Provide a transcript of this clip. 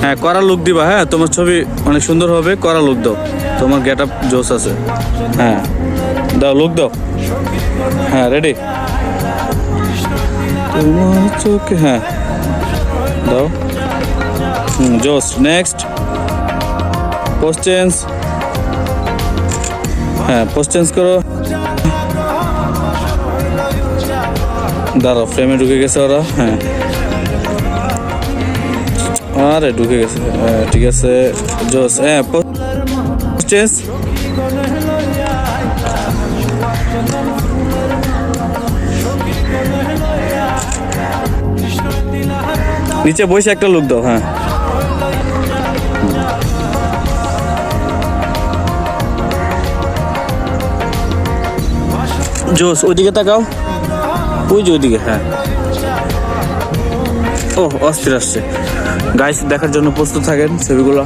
হ্যাঁ করা লুক দিবা, হ্যাঁ তোমার ছবি অনেক সুন্দর হবে, করা লুক দাও, তোমার গেট আপ জোস আছে। হ্যাঁ দাও লুক দাও, হ্যাঁ রেডি, তোমার চোখে, হ্যাঁ দাও, জোস। নেক্সট পোস্ট চেঞ্জ, হ্যাঁ পোস্ট চেঞ্জ করো। দাঁড়াও ফ্রেমে ঢুকে গেছে ওরা, হ্যাঁ আরে ঢুকে গেছে, ঠিক আছে জোস। হ্যাঁ পোস্ট চেঞ্জ, নিচে বসে একটা লুক দাও, হ্যাঁ জোস। ওইদিকে তাকাও, ওই যে ওইদিকে, হ্যাঁ ও অস্থির আসছে। গাইস দেখার জন্য প্রস্তুত থাকেন ছবিগুলো।